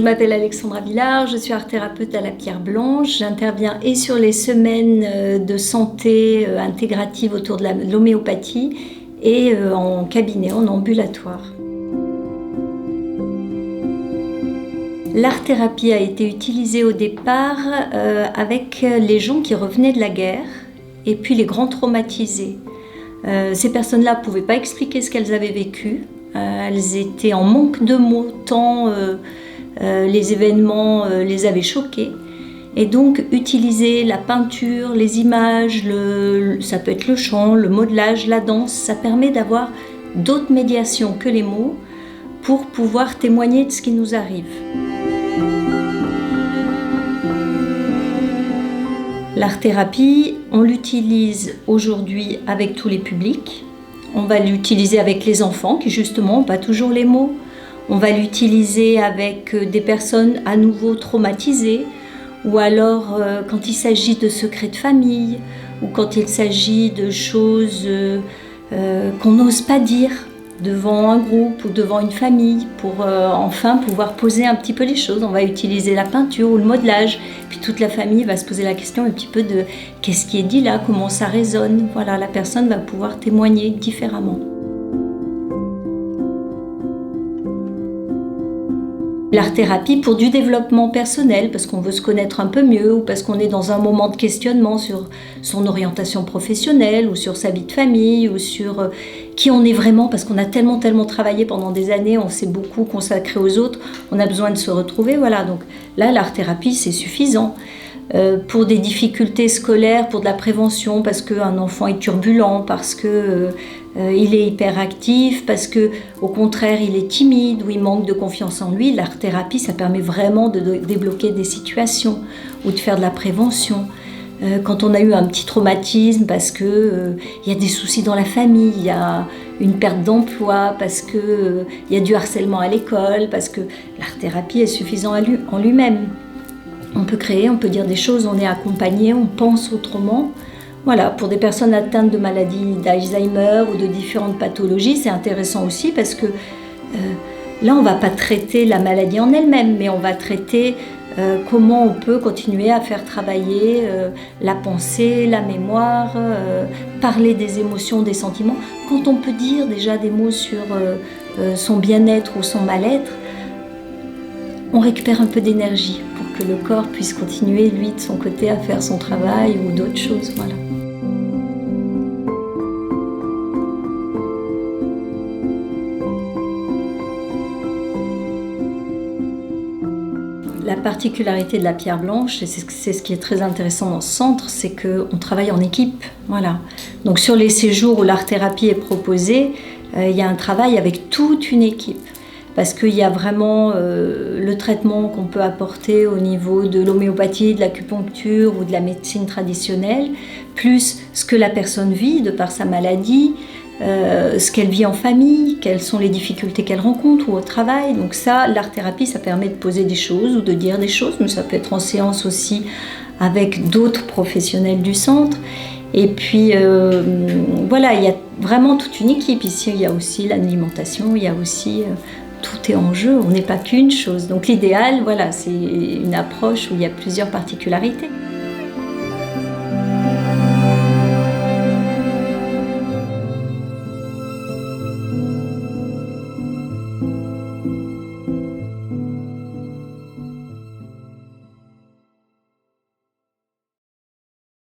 Je m'appelle Alexandra Villard, je suis art-thérapeute à la Pierre Blanche. J'interviens et sur les semaines de santé intégrative autour de l'homéopathie et en cabinet, en ambulatoire. L'art-thérapie a été utilisée au départ avec les gens qui revenaient de la guerre et puis les grands traumatisés. Ces personnes-là ne pouvaient pas expliquer ce qu'elles avaient vécu. Elles étaient en manque de mots tant les événements les avaient choquées. Et donc utiliser la peinture, les images, ça peut être le chant, le modelage, la danse, ça permet d'avoir d'autres médiations que les mots pour pouvoir témoigner de ce qui nous arrive. L'art-thérapie, on l'utilise aujourd'hui avec tous les publics. On va l'utiliser avec les enfants qui justement n'ont pas toujours les mots. On va l'utiliser avec des personnes à nouveau traumatisées ou alors quand il s'agit de secrets de famille ou quand il s'agit de choses qu'on n'ose pas dire devant un groupe ou devant une famille pour enfin pouvoir poser un petit peu les choses. On va utiliser la peinture ou le modelage, puis toute la famille va se poser la question un petit peu de qu'est-ce qui est dit là, comment ça résonne. Voilà, la personne va pouvoir témoigner différemment. L'art-thérapie pour du développement personnel, parce qu'on veut se connaître un peu mieux ou parce qu'on est dans un moment de questionnement sur son orientation professionnelle ou sur sa vie de famille ou sur qui on est vraiment, parce qu'on a tellement travaillé pendant des années, on s'est beaucoup consacré aux autres, on a besoin de se retrouver. Voilà, donc là, l'art-thérapie, c'est suffisant. Pour des difficultés scolaires, pour de la prévention, parce qu'un enfant est turbulent, parce que il est hyperactif, parce que au contraire il est timide ou il manque de confiance en lui, l'art-thérapie ça permet vraiment de débloquer des situations ou de faire de la prévention. Quand on a eu un petit traumatisme parce que y a des soucis dans la famille, il y a une perte d'emploi, parce que y a du harcèlement à l'école, parce que l'art-thérapie est suffisant en lui-même. On peut créer, on peut dire des choses, on est accompagné, on pense autrement. Voilà, pour des personnes atteintes de maladies d'Alzheimer ou de différentes pathologies, c'est intéressant aussi parce que là, on ne va pas traiter la maladie en elle-même, mais on va traiter comment on peut continuer à faire travailler la pensée, la mémoire, parler des émotions, des sentiments. Quand on peut dire déjà des mots sur son bien-être ou son mal-être, on récupère un peu d'énergie pour que le corps puisse continuer, lui, de son côté, à faire son travail ou d'autres choses. Voilà. La particularité de la Pierre Blanche, et c'est ce qui est très intéressant dans ce centre, c'est qu'on travaille en équipe. Voilà. Donc sur les séjours où l'art-thérapie est proposée, il y a un travail avec toute une équipe. Parce qu'il y a vraiment le traitement qu'on peut apporter au niveau de l'homéopathie, de l'acupuncture ou de la médecine traditionnelle, plus ce que la personne vit de par sa maladie, ce qu'elle vit en famille, quelles sont les difficultés qu'elle rencontre ou au travail. Donc ça, l'art-thérapie, ça permet de poser des choses ou de dire des choses, mais ça peut être en séance aussi avec d'autres professionnels du centre. Et puis voilà, il y a vraiment toute une équipe ici. Il y a aussi l'alimentation, il y a aussi... tout est en jeu, on n'est pas qu'une chose. Donc l'idéal, voilà, c'est une approche où il y a plusieurs particularités.